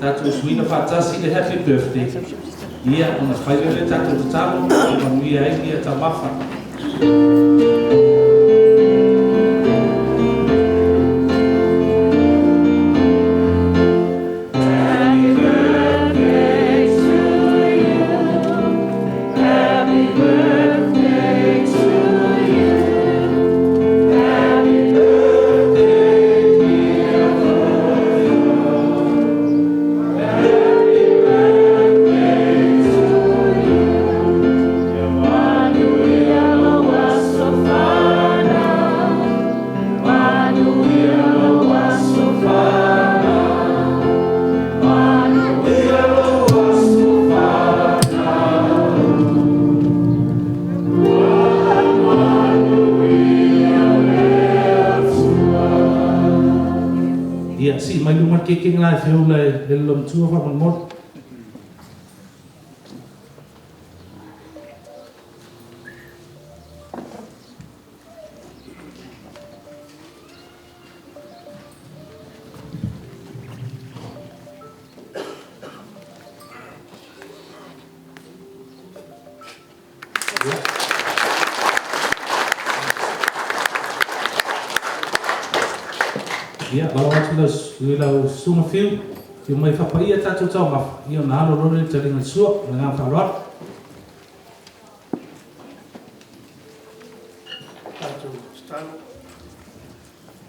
Tatu suina whatasi le happy birthday. Ia, ona whaile tatu tatalo, ona mui ai ia tamafa. Kicking life, you like the long tour from more. Yeah, we will soon a few. You may have a year to talk of you now, rolling telling a swap, and after a lot.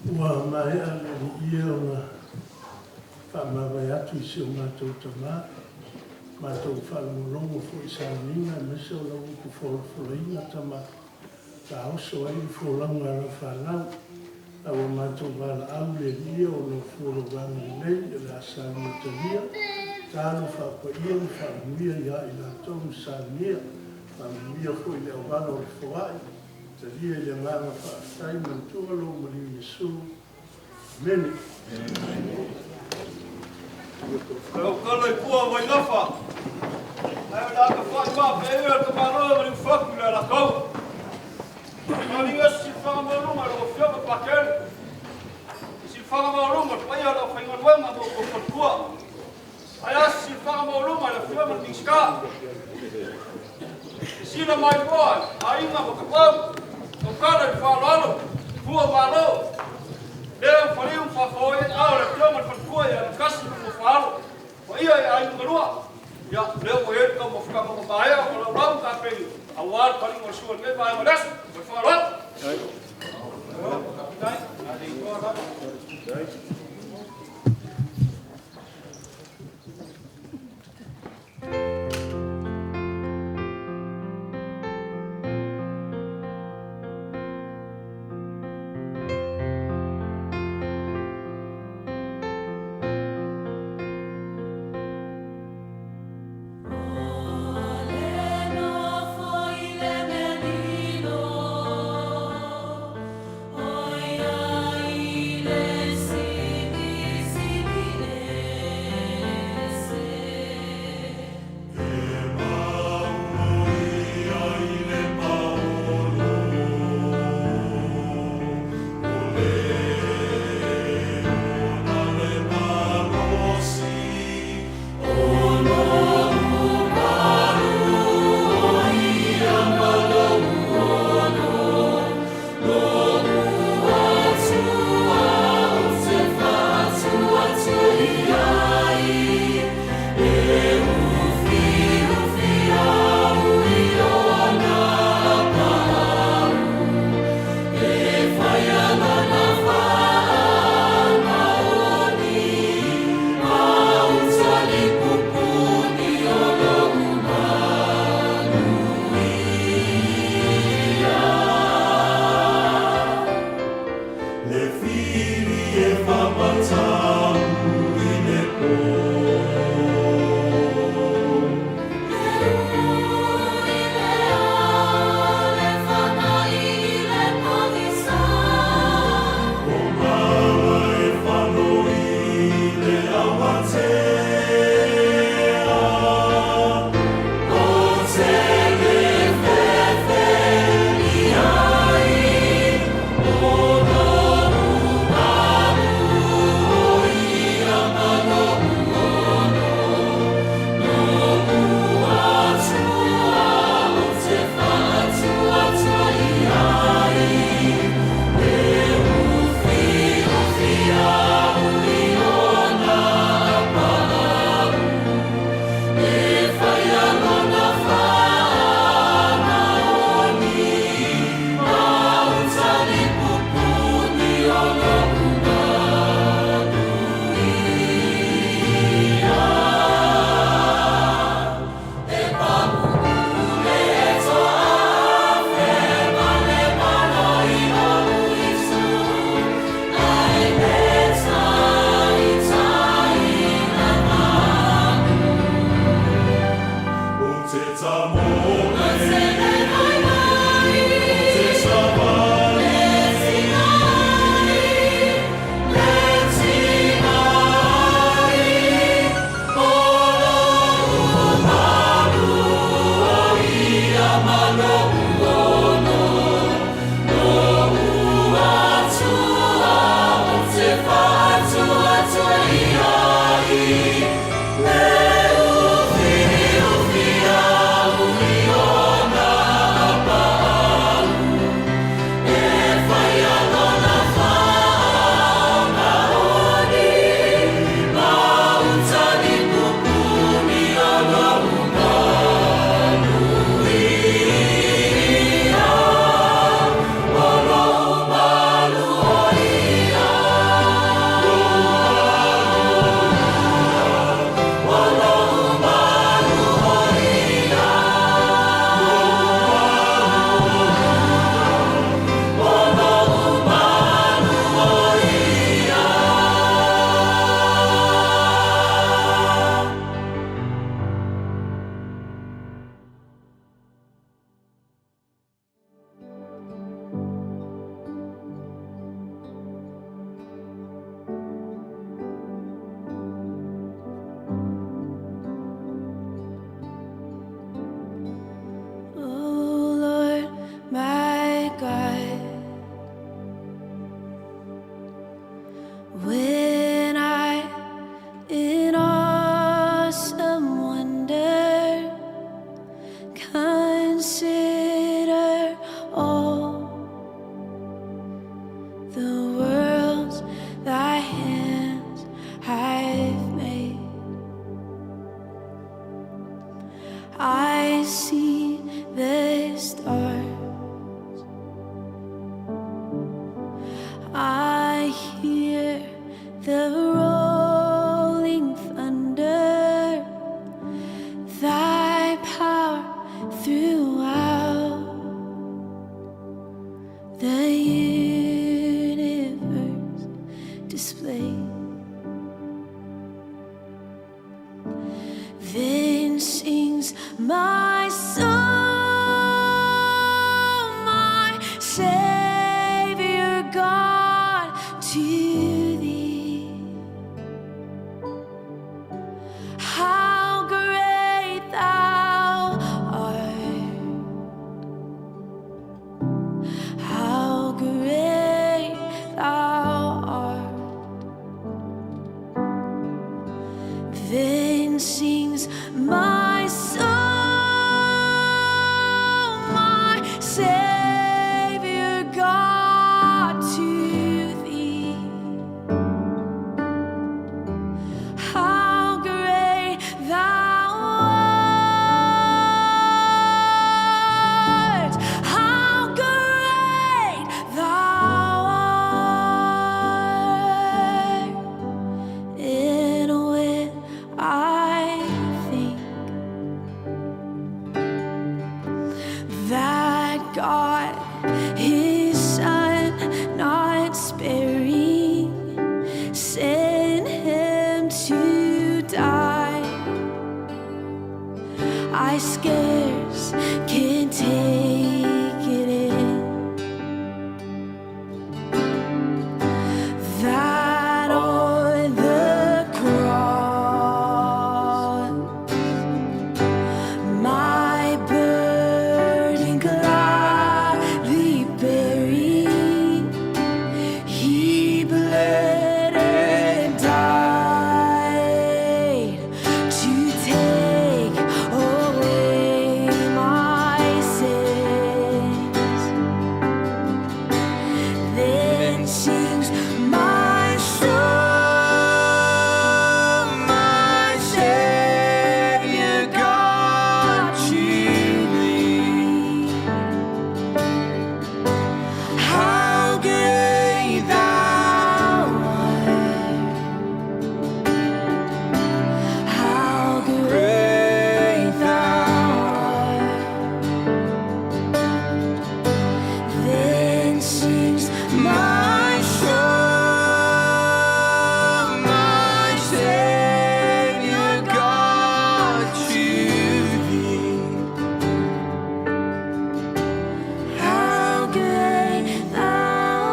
Well, my year, my atu mato tama, mato falmulongo for Isanina, Misso Logo for Florina Tama, the house away for longer falau. Awa matou wala au le lia o lo furu wanga nei e la sānia te lia. Tālu whapaia ni whaamia ia i la tomu sānia. Whaamia fo i leo wala o le whaai. Te lia i le nganga whaatai mantua lo mali Yesu. Mene. Kau kala i kua mai nafa. Ai la ka whaai maa pērea ka manoa mali whaku le la kau. Malinga si whakamorunga lo whioma pakele. Si whakamorunga paia lo whainganuenga mo kokotua. Ai si whakamorunga lo whioma tingska. Sina mai koa, a inga mo kapau. O kara i whalalo, kua malo. Lea whaliu whawhaoe au le whioma whakua ia kasi mo whalo. Wa ia ia inga rua. Ia, leo mo heri ka mo whakama maea o la rau ka pēi. Awal kali mo suan me vai malas, mo fala. See my soul, my Savior God, to thee. How great thou art, how great thou art. Then sings my soul, my Savior God, to thee. How great thou art, how great thou art. And when I think that God, His Son, not sparing, sent Him to die, I scarce can take it in, that on the cross my burden gladly bearing, He bled and died to take away my sins. Then sings my soul, my Savior God, to thee. How great thou art, how great thou art. Then sings my soul, my Savior God, to thee. How great thou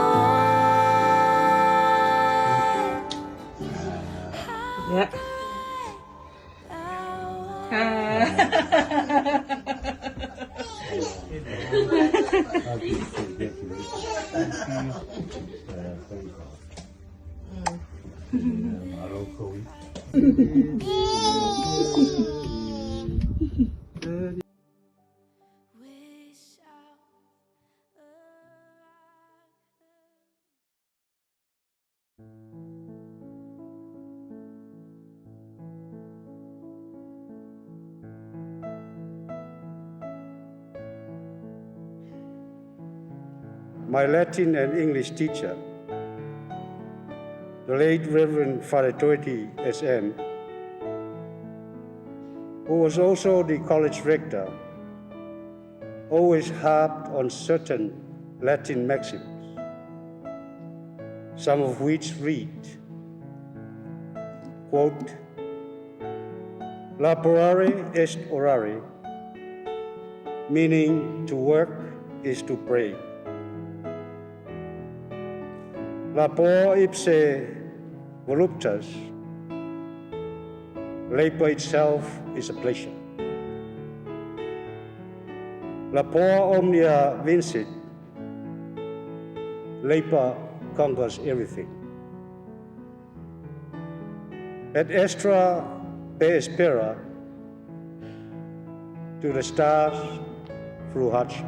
art, Yeah. wish out My Latin and English teacher, the late Reverend Father Toiti SM, who was also the college rector, always harped on certain Latin maxims, some of which read, quote, laborare est orare, meaning to work is to pray. Labor ipse voluptas, labor itself is a pleasure. Labor omnia vincit, labor conquers everything. Et extra per aspera, to the stars through hardship.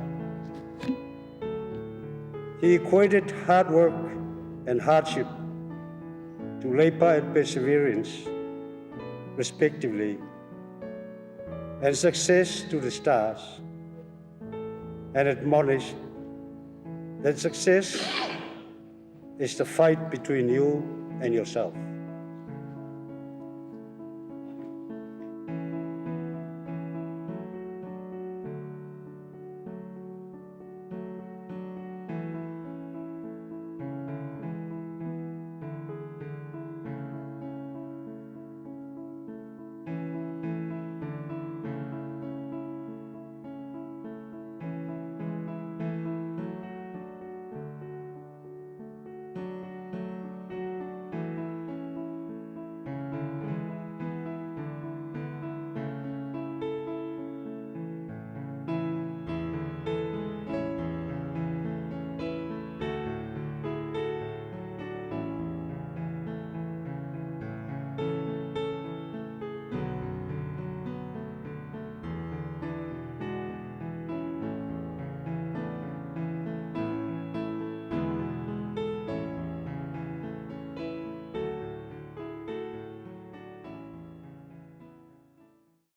He equated hard work and hardship to labor and perseverance, respectively, and success to the stars, and admonished that success is the fight between you and yourself.